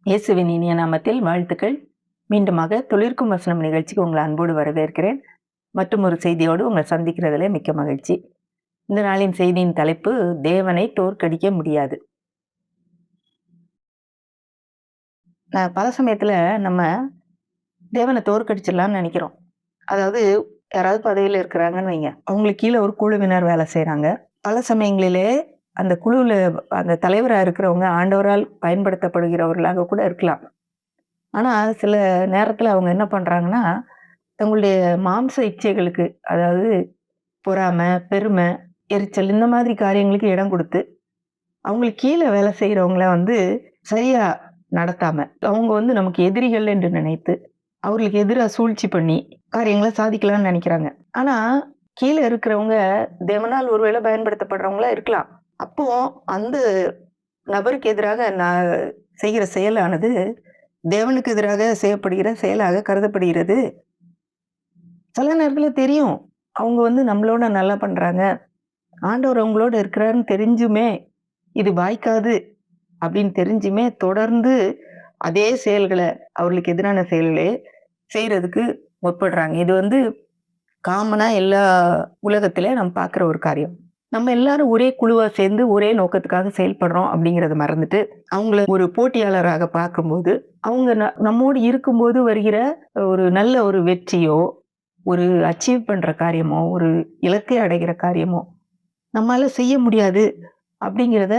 இயேசுவின் இனிய நாமத்தில் வாழ்த்துக்கள். மீண்டுமாக தொழிற்கும் வசனம் நிகழ்ச்சிக்கு உங்களை அன்போடு வரவேற்கிறேன். மற்றும் ஒரு செய்தியோடு உங்களை சந்திக்கிறதுல மிக்க மகிழ்ச்சி. இந்த நாளின் செய்தியின் தலைப்பு, தேவனை தோற்கடிக்க முடியாது. பல சமயத்துல நம்ம தேவனை தோற்கடிச்சிடலாம்னு நினைக்கிறோம். அதாவது யாராவது பதவியில இருக்கிறாங்கன்னு வைங்க, அவங்களுக்கு கீழே ஒரு குழுவினர் வேலை செய்றாங்க. பல சமயங்களிலே அந்த குழுவுல அந்த தலைவரா இருக்கிறவங்க ஆண்டவரால் பயன்படுத்தப்படுகிறவர்களாக கூட இருக்கலாம். ஆனா சில நேரத்துல அவங்க என்ன பண்றாங்கன்னா, தங்களுடைய மாம்ச இச்சைகளுக்கு, அதாவது பொறாமை, பெருமை, எரிச்சல் இந்த மாதிரி காரியங்களுக்கு இடம் குடுத்து, அவங்களுக்கு கீழ வேலை செய்றவங்கள சரியா நடத்தாம, அவங்க நமக்கு எதிரிகள் என்று நினைத்து, அவர்களுக்கு எதிரா சூழ்ச்சி பண்ணி, காரியங்கள சாதிக்கலாம்னு நெனைக்கிறாங்க. ஆனா, கீழ இருக்கிறவங்க தேவனால் ஒருவேளை பயன்படுத்தப்படுறவங்களா இருக்கலாம். அப்போ அந்த நபருக்கு எதிராக நான் செய்கிற செயலானது, தேவனுக்கு எதிராக செய்யப்படுகிற செயலாக கருதப்படுகிறது. சில நேரத்துல தெரியும். அவங்க நம்மளோட நல்லா பண்றாங்க. ஆண்டவர் அவங்களோட இருக்கிறாருன்னு தெரிஞ்சுமே, இது வாய்க்காது அப்படின்னு தெரிஞ்சுமே, தொடர்ந்து அதே செயல்கள, அவர்களுக்கு எதிரான செயல்களே செய்றதுக்கு முற்படுறாங்க. இது காமனா எல்லா உலகத்திலே நம்ம பார்க்குற ஒரு காரியம். நம்ம எல்லாரும் ஒரே குழுவா சேர்ந்து ஒரே நோக்கத்துக்காக செயல்படுறோம் அப்படிங்கிறத மறந்துட்டு, அவங்கள ஒரு போட்டியாளராக பார்க்கும்போது, அவங்க நம்மோடு இருக்கும்போது வருகிற ஒரு நல்ல ஒரு வெற்றியோ, ஒரு அச்சீவ் பண்ற காரியமோ, ஒரு இலக்கை அடைகிற காரியமோ, நம்மால செய்ய முடியாது அப்படிங்கிறத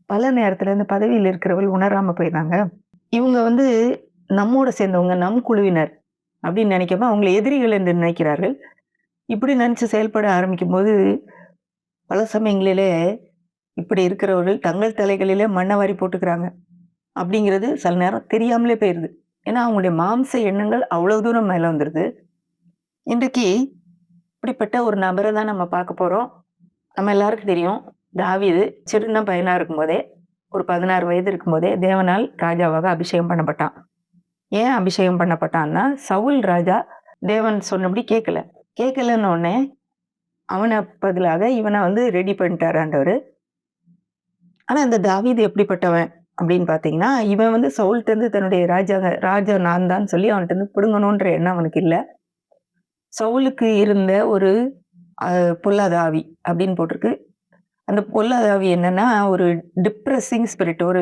பல நேரத்துல இந்த பதவியில இருக்கிறவர்கள் உணராம போயிடுறாங்க. இவங்க நம்மோட சேர்ந்தவங்க, நம் குழுவினர் அப்படின்னு நினைக்காம அவங்கள எதிரிகள் என்று நினைக்கிறார்கள். இப்படி நினைச்சு செயல்பட ஆரம்பிக்கும்போது, பல சமயங்களிலே இப்படி இருக்கிறவர்கள் தங்கள் தலைகளிலே மண்ணை வாரி போட்டுக்கிறாங்க. அப்படிங்கிறது சில நேரம் தெரியாமலே போயிருது. ஏன்னா அவங்களுடைய மாம்ச எண்ணங்கள் அவ்வளவு தூரம் மேல வந்துருது. இன்றைக்கு இப்படிப்பட்ட ஒரு நபரை தான் நம்ம பார்க்க போறோம். நம்ம எல்லாருக்கும் தெரியும். தாவீது சின்ன பையனா இருக்கும்போதே, ஒரு 16 வயது இருக்கும்போதே தேவனால் ராஜாவாக அபிஷேகம் பண்ணப்பட்டான். ஏன் அபிஷேகம் பண்ணப்பட்டான்னா, சவுல் ராஜா தேவன் சொன்னபடி கேட்கல. கேட்கலன்ன உடனே அவன பதிலாக இவன ரெடி பண்ணிட்டாரு ஆண்டவரு. ஆனா இந்த தாவீது எப்படிப்பட்டவன் அப்படின்னு பார்த்தீங்கன்னா, இவன் சவுல்ட்டருந்து தன்னுடைய ராஜா நான் தான் சொல்லி அவன்ட்டருந்து பிடுங்கணுன்ற எண்ணம் அவனுக்கு இல்ல. சவுலுக்கு இருந்த ஒரு பொல்லாத ஆவி அப்படின்னு போட்டிருக்கு. அந்த பொல்லாத ஆவி என்னன்னா, ஒரு டிப்ரஸிங் ஸ்பிரிட், ஒரு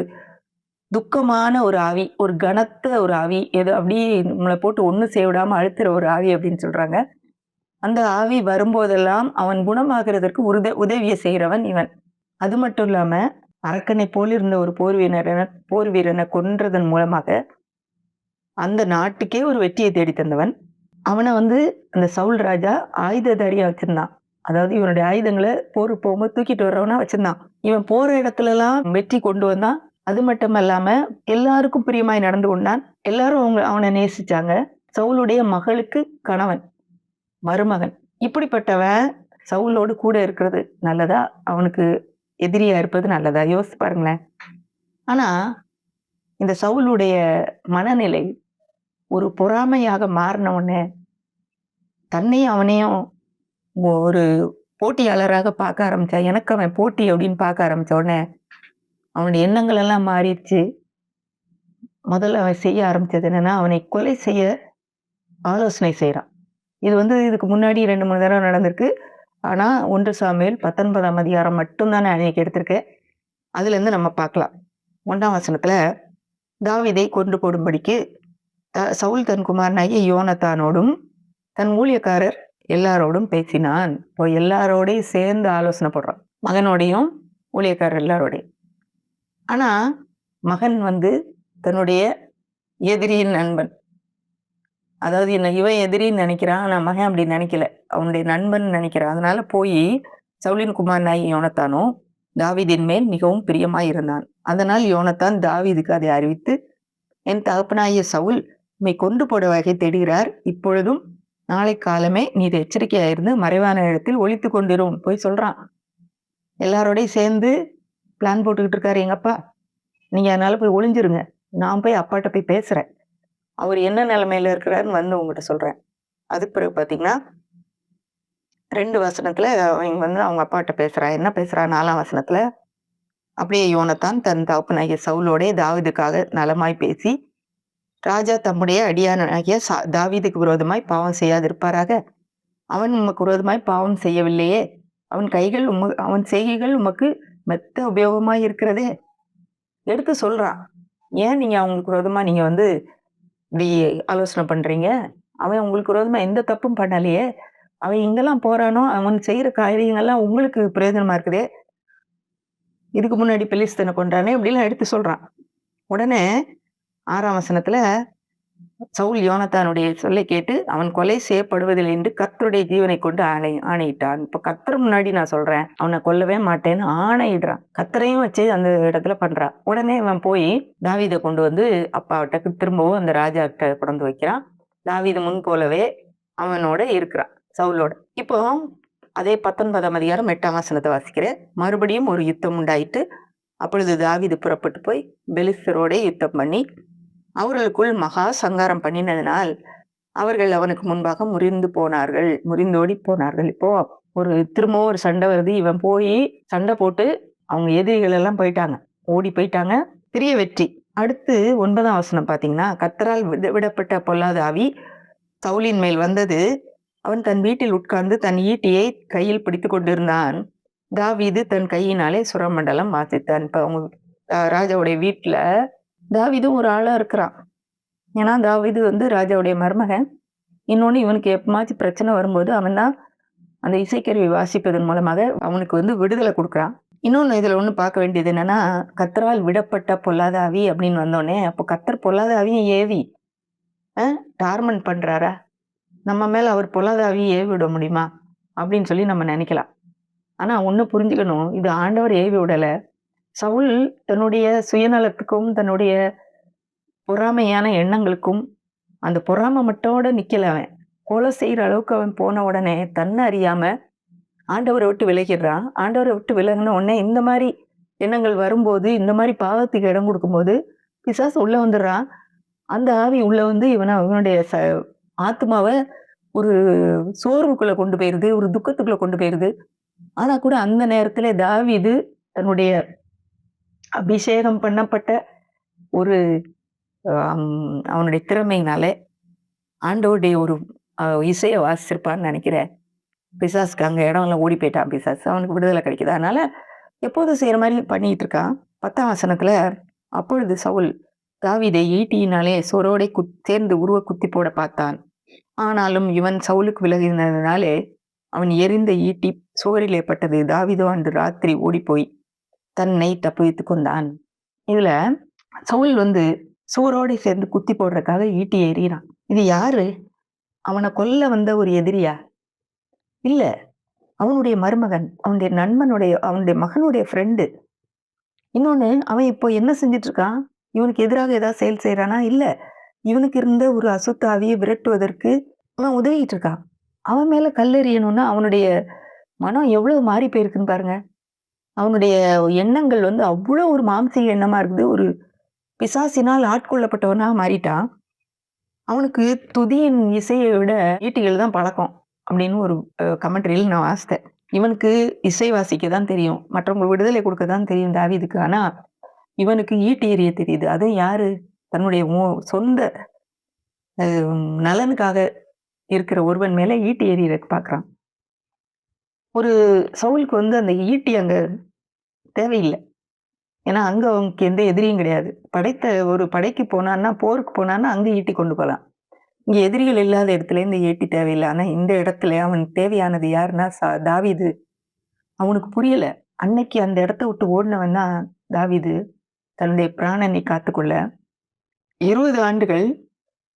துக்கமான ஒரு ஆவி, ஒரு கனத்த ஒரு ஆவி, ஏதோ அப்படியே நம்மள போட்டு ஒண்ணும் செய்ய விடாம அழுத்துற ஒரு ஆவி அப்படின்னு சொல்றாங்க. அந்த ஆவி வரும்போதெல்லாம் அவன் குணமாகுறதற்கு உதவிய செய்றவன் இவன். அது மட்டும் இல்லாம, அரக்கனை போல் இருந்த ஒரு போர் வீரனை கொன்றதன் மூலமாக அந்த நாட்டுக்கே ஒரு வெற்றியை தேடி தந்தவன். அவன அந்த சவுல் ராஜா ஆயுததாரியா வச்சிருந்தான். அதாவது இவனுடைய ஆயுதங்கள போருக்கு போகும்போது தூக்கிட்டு வர்றவனா வச்சிருந்தான். இவன் போற இடத்துலலாம் வெற்றி கொண்டு வந்தான். அது மட்டும் இல்லாம எல்லாருக்கும் பிரியமாய் நடந்து கொண்டான். எல்லாரும் அவனை நேசிச்சாங்க. சவுலுடைய மகளுக்கு கணவன், மருமகன். இப்படிப்பட்டவன் சவுலோடு கூட இருக்கிறது நல்லதா? அவனுக்கு எதிரியா இருப்பது நல்லதா? யோசிச்சு பாருங்களேன். ஆனா, இந்த சவுலுடைய மனநிலை ஒரு பொறாமையாக மாறின உடனே, தன்னையும் அவனையும் ஒரு போட்டியாளராக பார்க்க ஆரம்பிச்சான். எனக்கு அவன் போட்டி அப்படின்னு பார்க்க ஆரம்பிச்ச உடனே, அவனுடைய எண்ணங்கள் எல்லாம் மாறிடுச்சு. முதல்ல அவன் செய்ய ஆரம்பிச்சது என்னன்னா, அவனை கொலை செய்ய ஆலோசனை செய்றான். இது இதுக்கு முன்னாடி 2, 3 தடவ நடந்திருக்கு. ஆனா 1 சாமுவேல் 19ஆம் அதிகாரம் மட்டும் தான் நான் அன்னைக்கு எடுத்திருக்கேன். அதுலேருந்து நம்ம பார்க்கலாம். 1ஆம் வசனத்துல, தாவீதை கொன்று போடும்படிக்கு சவுல் தன் குமாரனாகிய யோனத்தானோடும் தன் ஊழியக்காரர் எல்லாரோடும் பேசினான். இப்போ எல்லாரோடையும் சேர்ந்து ஆலோசனை போடுறான். மகனோடையும் ஊழியக்காரர் எல்லாரோடையும். ஆனா மகன் தன்னுடைய எதிரியின் நண்பன். அதாவது என்ன இவன் எதிரின்னு நினைக்கிறான். ஆனா மகன் அப்படி நினைக்கல. அவனுடைய நண்பன் நினைக்கிறான். அதனால போய் சவுலின் குமாரனாகிய யோனத்தானும் தாவீதின் மேல் மிகவும் பிரியமாய் இருந்தான். அதனால் யோனத்தான் தாவீதுக்கு அதை அறிவித்து, என் தகப்பனாகிய சவுல் உம்மை கொண்டு போட வகை தேடுகிறார். இப்பொழுதும் நாளை காலமே நீ எச்சரிக்கையாயிருந்து மறைவான இடத்தில் ஒளித்து கொண்டிரும் போய் சொல்றான். எல்லாரோடையும் சேர்ந்து பிளான் போட்டுக்கிட்டு இருக்காரு எங்க அப்பா. நீங்க அதனால போய் ஒளிஞ்சிருங்க. நான் போய் அப்பாட்ட போய் பேசுறேன். அவர் என்ன நிலைமையில இருக்கிறாருன்னு உங்ககிட்ட சொல்றேன். அதுக்கு பிறகு பாத்தீங்கன்னா 2 வசனத்துல அவங்க அவங்க அப்பாட்ட பேசுறா. என்ன பேசுறா? 4ஆம் வசனத்துல, அப்படியே யோனத்தான் தன் தகப்பனாகிய சவுலோடே தாவீதுக்காக நலமாய் பேசி, ராஜா தம்முடைய அடியானாகிய தாவீதுக்கு விரோதமாய் பாவம் செய்யாதிருப்பாராக. அவன் உமக்கு விரோதமாய் பாவம் செய்யவில்லையே. அவன் செய்கைகள் உமக்கு மெத்த உபயோகமாய் இருக்கிறதே. எடுத்து சொல்றான். ஏன் நீங்க அவங்களுக்கு விரோதமா நீங்க வந்து இப்படி ஆலோசனை பண்றீங்க? அவன் உங்களுக்கு விரோதமா எந்த தப்பும் பண்ணலையே. அவன் எங்கெல்லாம் போறானோ, அவன் செய்யற காரியங்கள்லாம் உங்களுக்கு பிரயோஜனமா இருக்குதே. இதுக்கு முன்னாடி பெலிஸ்தனை கொன்றானே இப்படிலாம் எடுத்து சொல்றான். உடனே 6ஆம் வசனத்துல சவுல் யோனத்தானுடைய சொல்லை கேட்டு அவன் கொலை செய்யப்படுவதில்லை என்று கர்த்தருடைய ஜீவனை கொண்டு ஆணையிட்டான். இப்ப கர்த்தர் முன்னாடி நான் சொல்றேன், அவனை கொல்லவே மாட்டேன்னு ஆணையிடுறான். கர்த்தரையும் வச்சு அந்த இடத்துல பண்றான். உடனே அவன் போய் தாவீதை கொண்டு வந்து அப்பாவிட்ட திரும்பவும் அந்த ராஜா கிட்ட கொண்டு வைக்கிறான். தாவீது முன் போலவே அவனோட இருக்கிறான், சவுலோட. இப்போ அதே 19ஆம் அதிகாரம் 8ஆம் வசனத்தை வாசிக்கிறேன். மறுபடியும் ஒரு யுத்தம் உண்டாயிட்டு, அப்பொழுது தாவீது புறப்பட்டு போய் பெலிஸ்தரோட யுத்தம் பண்ணி அவர்களுக்குள் மகா சங்காரம் பண்ணினதினால் அவர்கள் அவனுக்கு முன்பாக முறிந்தோடி போனார்கள். இப்போ திரும்பவும் ஒரு சண்டை வருது. இவன் போய் சண்டை போட்டு அவங்க எதிரிகள் எல்லாம் போயிட்டாங்க, ஓடி போயிட்டாங்க. பெரிய வெற்றி. அடுத்து 9ஆம் வசனம் பாத்தீங்கன்னா, கர்த்தரால் விடப்பட்ட பொல்லாத ஆவி சவுலின் மேல் வந்தது. அவன் தன் வீட்டில் உட்கார்ந்து தன் ஈட்டியை கையில் பிடித்து கொண்டிருந்தான். தாவீது தன் கையினாலே சுரமண்டலம் வாசித்தான். இப்ப அவங்க ராஜாவுடைய வீட்டுல தாவீதும் ஒரு ஆளா இருக்கிறான். ஏன்னா தாவீது வந்து ராஜாவுடைய மருமகன். இன்னொன்னு, இவனுக்கு எப்பமாச்சும் பிரச்சனை வரும்போது அவன் தான் அந்த இசைக்கருவி வாசிப்பதன் மூலமாக அவனுக்கு வந்து விடுதலை கொடுக்குறான். இன்னொன்னு இதுல ஒண்ணு பார்க்க வேண்டியது என்னன்னா, கர்த்தரால் விடப்பட்ட பொல்லாத ஆவி அப்படின்னு வந்தோடனே, அப்போ கர்த்தர் பொல்லாத ஆவியும் ஏவி டார்மெண்ட் பண்றாரா? நம்ம மேல அவர் பொல்லாத ஆவியை ஏவி விட முடியுமா அப்படின்னு சொல்லி நம்ம நினைக்கலாம். ஆனா ஒண்ணு புரிஞ்சுக்கணும், இது ஆண்டவர் ஏவி விடல. சவுல் தன்னுடைய சுயநலத்துக்கும் தன்னுடைய பொறாமையான எண்ணங்களுக்கும், அந்த பொறாமை மட்டோட நிக்கல. அவன் கொலை செய்யற அளவுக்கு அவன் போன உடனே தன்னை அறியாம ஆண்டவரை விட்டு விலகிடுறான். ஆண்டவரை விட்டு விலகின உடனே இந்த மாதிரி எண்ணங்கள் வரும்போது, இந்த மாதிரி பாவத்துக்கு இடம் கொடுக்கும்போது பிசாசு உள்ள வந்துடுறான். அந்த ஆவி உள்ள வந்து இவனுடைய ஆத்மாவை ஒரு சோர்வுக்குள்ள கொண்டு போயிருது, ஒரு துக்கத்துக்குள்ள கொண்டு போயிருது. ஆனா கூட அந்த நேரத்துல தாவீது தன்னுடைய அபிஷேகம் பண்ணப்பட்ட ஒரு அவனுடைய திறமையினால ஆண்டவருடைய ஒரு இசையை வாசிச்சிருப்பான்னு நினைக்கிறேன். பிசாசுக்கு அங்க இடம் எல்லாம் ஓடி போயிட்டான். பிசாசு அவனுக்கு விடுதலை கிடைக்குது. அதனால எப்போதும் செய்யற மாதிரி பண்ணிட்டு இருக்கான். 10ஆம் வசனத்துல, அப்பொழுது சவுல் தாவீதை ஈட்டியினாலே சோரோடை சேர்ந்து உருவ குத்தி போட பார்த்தான். ஆனாலும் இவன் சவுலுக்கு விலகினதுனாலே அவன் எரிந்த ஈட்டி சோரிலே பட்டது. தாவீதோ அன்று ராத்திரி ஓடி போய் தன்னை தப்புவித்துக் கொண்டான். இதுல சவுல் வந்து சோரோடை சேர்ந்து குத்தி போடுறதுக்காக ஈட்டி எறிகிறான். இது யாரு? அவனை கொல்ல வந்த ஒரு எதிரியா? இல்ல, அவனுடைய மருமகன், அவனுடைய மகனுடைய ஃப்ரெண்டு. இன்னொன்னு, அவன் இப்போ என்ன செஞ்சிட்டு இருக்கான்? இவனுக்கு எதிராக ஏதாவது செயல் செய்யறானா? இல்ல, இவனுக்கு இருந்த ஒரு அசுத்தாவியை விரட்டுவதற்கு அவன் உதவிட்டு இருக்கான். அவன் மேல கல்லெறியணும்னா அவனுடைய மனம் எவ்வளவு மாறி போயிருக்குன்னு பாருங்க. அவனுடைய எண்ணங்கள் வந்து அவ்வளவு ஒரு மாம்சீக எண்ணமா இருக்குது. ஒரு பிசாசினால் ஆட்கொள்ளப்பட்டவனா மாறிட்டான். அவனுக்கு துதியின் இசையை விட ஈட்டிகள் தான் பழக்கம் அப்படின்னு ஒரு கமெண்ட்ரியில் நான் வாசித்தேன். இவனுக்கு இசை வாசிக்க தான் தெரியும், மற்றவங்க விடுதலை கொடுக்க தான் தெரியும் தாவீதுக்கு. ஆனா இவனுக்கு ஈட்டி எறிய தெரியுது. அதுவும் யாரு? தன்னுடைய சொந்த நலனுக்காக இருக்கிற ஒருவன் மேல ஈட்டி எறியறதுக்கு பாக்குறான். ஒரு சவுலுக்கு வந்து அந்த ஈட்டி அங்க தேவையில்லை. ஏன்னா அங்க அவனுக்கு எந்த எதிரியும் கிடையாது. ஒரு படைக்கு போனான்னா, போருக்கு போனான்னா அங்க ஈட்டி கொண்டு போகலாம். இங்க எதிரிகள் இல்லாத இடத்துல இந்த ஈட்டி தேவையில்லை. ஆனா இந்த இடத்துல அவனுக்கு தேவையானது யாருன்னா தாவீது. அவனுக்கு புரியல. அன்னைக்கு அந்த இடத்த விட்டு ஓடினவன் தான் தாவீது. தன்னுடைய பிராணனை காத்துக்கொள்ள 20 ஆண்டுகள்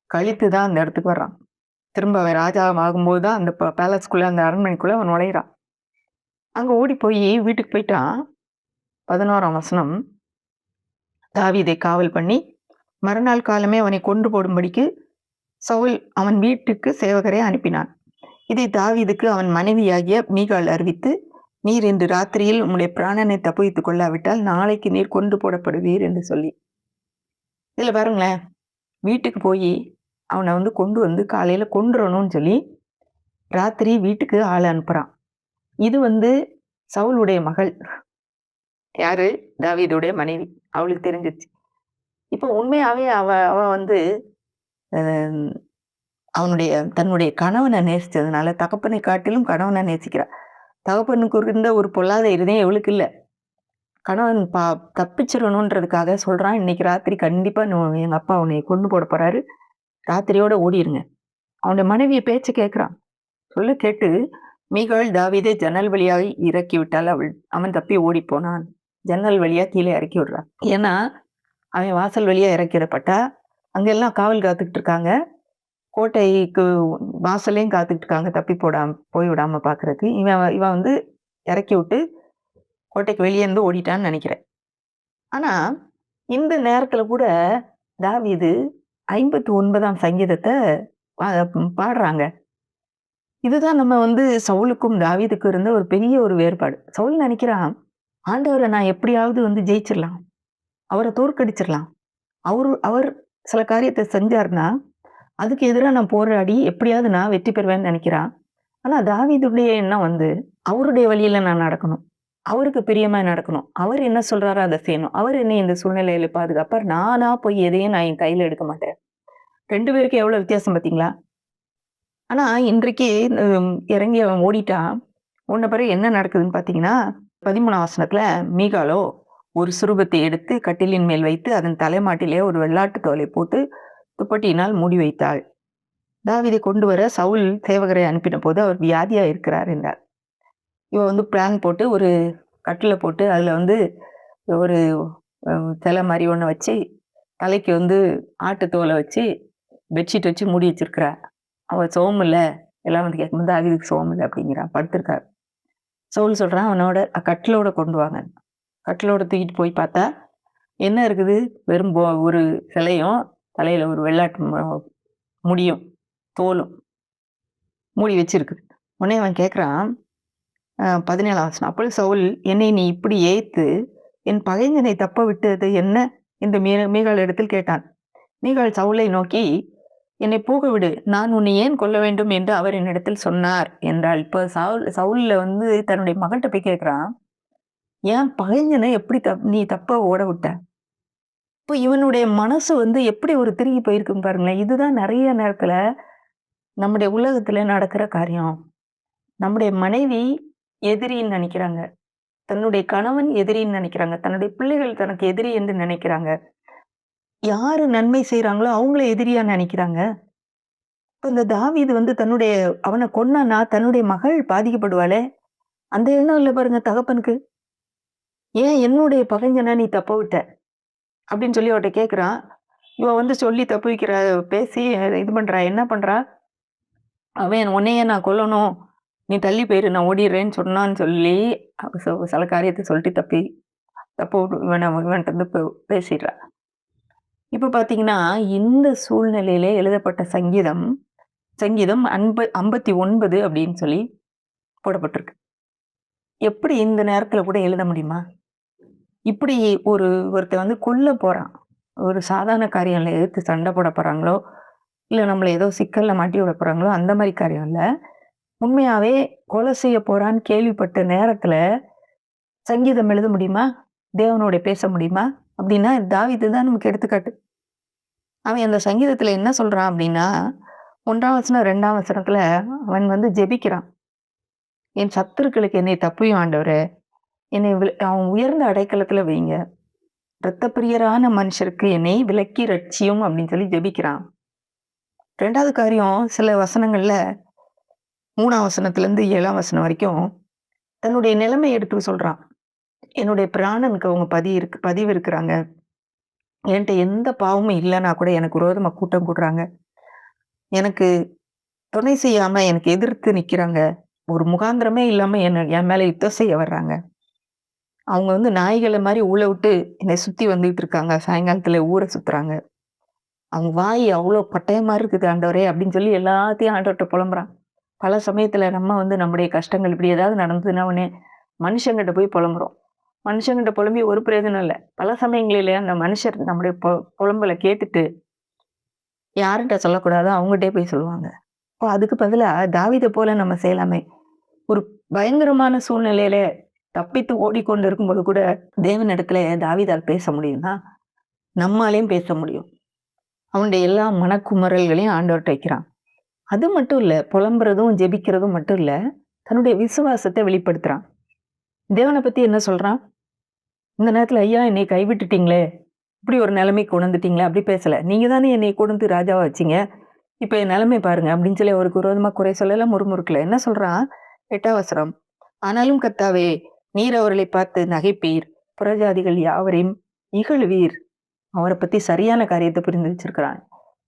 கழித்து தான் அந்த இடத்துக்கு வர்றான். திரும்ப அவன் ராஜா ஆகும்போது தான் அந்த பேலஸ்குள்ள, அந்த அரண்மனைக்குள்ள அவன் நுழையிறான். அங்க ஓடி போய் வீட்டுக்கு போயிட்டான். 11ஆம் வசனம், தாவீதை காவல் பண்ணி மறுநாள் காலமே அவனை கொண்டு போடும்படிக்கு சவுல் அவன் வீட்டுக்கு சேவகரை அனுப்பினான். இதை தாவீதுக்கு அவன் மனைவியாகிய மீகாள் அறிவித்து, நீர் இன்று ராத்திரியில் உம்முடைய பிராணனை தப்புவித்துக் கொள்ளாவிட்டால் நாளைக்கு நீர் கொண்டு போடப்படுவீர் என்று சொல்லி. இதுல பாருங்களேன், வீட்டுக்கு போய் அவனை வந்து கொண்டு வந்து காலையில கொண்டுறணும்னு சொல்லி ராத்திரி வீட்டுக்கு ஆளை அனுப்புறான். இது வந்து சவுலுடைய மகள். யாரு? தாவீதுடைய மனைவி. அவளுக்கு தெரிஞ்சிருச்சு. இப்போ உண்மையாவே அவ அவ வந்து அ தன்னுடைய கணவன நேசிச்சதுனால, தகப்பனை காட்டிலும் கணவன நேசிக்கிறா. தகப்பனுக்கு இருந்த ஒரு பொல்லாத இருதயம் இவளுக்கு இல்ல. கணவன் தப்பிச்சிரணுன்றதுக்காக சொல்றான், "இன்னைக்கு ராத்திரி கண்டிப்பா எங்க அப்பா உன்னைய கொன்னு போட போறாரு. ராத்திரியோட ஓடிருங்க." அவனுடைய மனைவிய பேச்ச கேட்கிறான். சொல்ல கேட்டு, "மீகாள் தாவீதை ஜன்னல் வழியாக இறக்கி விட்டாள். அவன் தப்பி ஓடிப்போனான்." ஜன்னல் வழியா கீழ இறக்கி விடுறா. ஏன்னா, அவன் வாசல் வழியா இறக்கிடப்பட்டா, அங்கெல்லாம் காவல் காத்துக்கிட்டு இருக்காங்க. கோட்டைக்கு வாசல்லயும் காத்துக்கிட்டு இருக்காங்க. போய் விடாம பார்க்கறதுக்கு. இவன் வந்து இறக்கி விட்டு கோட்டைக்கு வெளிய இருந்து ஓடிட்டான்னு நெனைக்கிறேன். ஆனா, இந்த நேரத்துல கூட தாவீது 59ஆம் சங்கீதத்த பா பாடுறாங்க. இதுதான் நம்ம வந்து சவுலுக்கும் தாவீதுக்கும் இருந்த ஒரு பெரிய ஒரு வேறுபாடு. சவுல் நெனைக்கிறான், ஆண்டவர நான் எப்படியாவது வந்து ஜெயிச்சிரலாம். அவர தோற்கடிச்சிரலாம். அவர் சில காரியத்த செஞ்சாருன்னா, அதுக்கு எதிரா நான் போராடி எப்படியாவது நான் வெற்றி பெறுவேன்னு நெனைக்கிறான். ஆனா தாவீதுடைய எண்ணம் வந்து, அவருடைய வழியில நான் நடக்கணும். அவருக்கு பிரியமா நடக்கணும். அவர் என்ன சொல்றாரோ அத செய்யணும். அவர் என்னை இந்த சூழ்நிலையில பாதுகாப்பார். நானா போய் எதையும் நான் என் கையில எடுக்க மாட்டேன். 2 பேருக்கும் எவ்வளோ வித்தியாசம் பார்த்தீங்களா? ஆனா இன்றைக்கு இறங்கி அவன் ஓடிட்டான். ஓடுன பிறகு என்ன நடக்குதுன்னு பார்த்தீங்கன்னா, 13ஆம் வசனத்துல மீகாளோ ஒரு சுரூபத்தை எடுத்து கட்டிலின் மேல் வைத்து அதன் தலைமாட்டிலே ஒரு வெள்ளாட்டு தோலை போட்டு துப்பட்டியினால் மூடி வைத்தாள். தாவீதை கொண்டு வர சவுல் சேவகரை அனுப்பினபோது அவர் வியாதியா இருக்கிறார் என்றார். இவ வந்து பிளான் போட்டு ஒரு கட்டில போட்டு அதுல வந்து ஒரு சிலை மாரி ஒண்ணு வச்சு, தலைக்கு வந்து ஆட்டு தோல வச்சு, பெட்ஷீட் வச்சு மூடி வச்சிருக்கிறா. அவ "சோகம் இல்ல." எல்லாம் வந்து கேட்கும்போது, "தாவீதுக்கு சோகம் இல்ல" அப்படிங்கிறான். படுத்திருக்காரு. சவுல் சொல்றான், "அவனோட கட்டிலோட கொண்டு வாங்க." கட்டிலோட தூக்கிட்டு போய் பார்த்தா, என்ன இருக்குது? வெறும் ஒரு சிலையும், தலையில ஒரு வெள்ளாட்டு முடியும், தோலும் மூடி வச்சிருக்கு. உடனே அவன் கேட்கிறான், 17ஆம் வசனம். அப்பொழுது சவுல், "என்னை நீ இப்படி ஏய்த்து, என் பகைஞனை தப்ப விட்டது என்ன?" என்று மீகாளிடத்தில் கேட்டான். மீகாள் சவுலை நோக்கி, "என்னை போக விடு. நான் உன்னை ஏன் கொல்ல வேண்டும் என்று அவர் என்னிடத்தில் சொன்னார்" என்றாள். இப்ப சவுல்ல வந்து தன்னுடைய மகள்ட்ட போய் கேட்கிறான், "என் பகைஞனை எப்படி நீ தப்ப ஓட விட்ட?" இப்போ இவனுடைய மனசு வந்து எப்படி ஒரு திருகி போயிருக்குன்னு பாருங்களேன். இதுதான் நெறைய நேரத்துல நம்முடைய உலகத்துல நடக்கிற காரியம். நம்முடைய மனைவி எதிரின்னு நெனைக்கிறாங்க. தன்னுடைய கணவன் எதிரின்னு நெனைக்கிறாங்க. தன்னுடைய பிள்ளைகள் தனக்கு எதிரி என்று நினைக்கிறாங்க. யாரு நன்மை செய்றாங்களோ அவங்கள எதிரியா நெனைக்கிறாங்க. இப்ப இந்த தாவீது வந்து அவன கொன்னான்னா தன்னுடைய மகள் பாதிக்கப்படுவாளே! அந்த எண்ணம் இல்ல பாருங்க தகப்பனுக்கு. "ஏன் என்னுடைய பகைஞன நீ தப்ப விட்ட?" அப்படின்னு சொல்லி அவட்ட கேட்கிறான். இவ வந்து சொல்லி தப்பு வைக்கிறா, பேசி இது பண்றா. என்ன பண்றா? அவன் "உன்னைய நான் கொல்லணும். நீ தள்ளி போயிரு. நான் ஓடிர்றேன்னு" சொன்னான்னு சொல்லி சில காரியத்த சொல்லிட்டு தப்பு இவன்ட்ட வந்து பேசிடுறா. இப்ப பார்த்தீங்கன்னா, இந்த சூழ்நிலையிலே எழுதப்பட்ட சங்கீதம் சங்கீதம் 59 அப்படின்னு சொல்லி போடப்பட்டிருக்கு. எப்படி இந்த நேரத்துல கூட எழுத முடியுமா? இப்படி ஒருத்தன் வந்து கொல்ல போறான். ஒரு சாதாரண காரியம் இல்ல. எதிர்த்து சண்டை போட போறாங்களோ, இல்ல நம்மள ஏதோ சிக்கல்ல மாட்டி விட போறாங்களோ, அந்த மாரி காரியம் இல்ல. உண்மையாவே கொலை செய்ய போறான்னு கேள்விப்பட்ட நேரத்துல சங்கீதம் எழுத முடியுமா? தேவனோட பேச முடியுமா? அப்படின்னா தாவீது தான் நமக்கு எடுத்துக்காட்டு. அவன் அந்த சங்கீதத்துல என்ன சொல்றான் அப்படின்னா, 1ஆம் வசனம், 2ஆம் வசனத்துல அவன் வந்து ஜெபிக்கிறான். "என் சத்துருக்களுக்கு என்னை தப்புவியும் ஆண்டவரே. என்னை அவன் உயர்ந்த அடைக்கலத்துல வைங்க. இரத்தப்பிரியரான மனுஷருக்கு என்னை விலக்கி ரட்சியும்" அப்படின்னு சொல்லி ஜெபிக்கிறான். 2வது காரியம் சில வசனங்கள்ல 3ஆம் வசனத்துலருந்து 7ஆம் வசனம் வரைக்கும் தன்னுடைய நிலைமைய எடுத்து சொல்றான். "என்னுடைய பிராணனுக்கு அவங்க பதிவு இருக்கிறாங்க. என்ட்ட எந்த பாவமும் இல்லன்னா கூட எனக்கு விரோதமா கூட்டம் கூடுறாங்க. எனக்கு துணை செய்யாம எனக்கு எதிர்த்து நிக்கிறாங்க. ஒரு முகாந்திரமே இல்லாம என் மேல யுத்தம் செய்ய வர்றாங்க. அவங்க வந்து நாய்கள மாரி ஊள விட்டு என்னை சுத்தி வந்துட்டு இருக்காங்க. சாயங்காலத்துல ஊர சுத்துறாங்க. அவங்க வாய் அவ்ளோ பட்டயமா இருக்குது ஆண்டவரே!" அப்படின்னு சொல்லி எல்லாத்தையும் ஆண்டவர்ட்ட புலம்புறான். பல சமயத்துல நம்ம வந்து நம்முடைய கஷ்டங்கள் இப்படி ஏதாவது நடந்ததுன்னா உடனே மனுஷங்கிட்ட போய் புலம்புறோம். மனுஷங்கிட்ட புலம்பி ஒரு பிரயோஜனம் இல்ல. பல சமயங்களிலே அந்த மனுஷர் நம்முடைய புலம்பல கேட்டுட்டு யார்ட்ட சொல்லக்கூடாதோ அவங்கட்டயே போய் சொல்லுவாங்க. அப்போ அதுக்கு பதிலா தாவீத போல நம்ம செய்யலாமே! ஒரு பயங்கரமான சூழ்நிலையில தப்பித்து ஓடிக்கொண்டு இருக்கும்போது கூட தேவனிடத்துல தாவீதால் பேச முடியும்னா, நம்மாலயும் பேச முடியும். அவனுடைய எல்லா மனக்குமறல்களையும் ஆண்டவர்ட்ட வைக்கிறான். அது மட்டும் இல்ல, புலம்புறதும், ஜெபிக்கிறதும் மட்டும் இல்ல, தன்னுடைய விசுவாசத்த வெளிப்படுத்துறான். தேவன பத்தி என்ன சொல்றான்? இந்த நேரத்துல, "ஐயா என்னைய கைவிட்டுட்டீங்களே! இப்படி ஒரு நிலைமைக்கு கொண்டு வந்துட்டீங்களே!" அப்படி பேசல. "நீங்க தானே என்னைய கொண்டு வந்து ராஜாவா வச்சீங்க. இப்ப என் நிலைமைய பாருங்க." அப்படின்னு சொல்லி அவருக்கு விரோதமா குறை சொல்லல, முறுமுறுக்கல. என்ன சொல்றான்? 8ஆம் வசனம். "ஆனாலும் கர்த்தாவே, நீர் அவர்களை பார்த்து நகைப்பீர். புறஜாதிகள் யாவரையும் இகழுவீர்." அவர பத்தி சரியான காரியத்த புரிந்து வச்சிருக்கிறான்.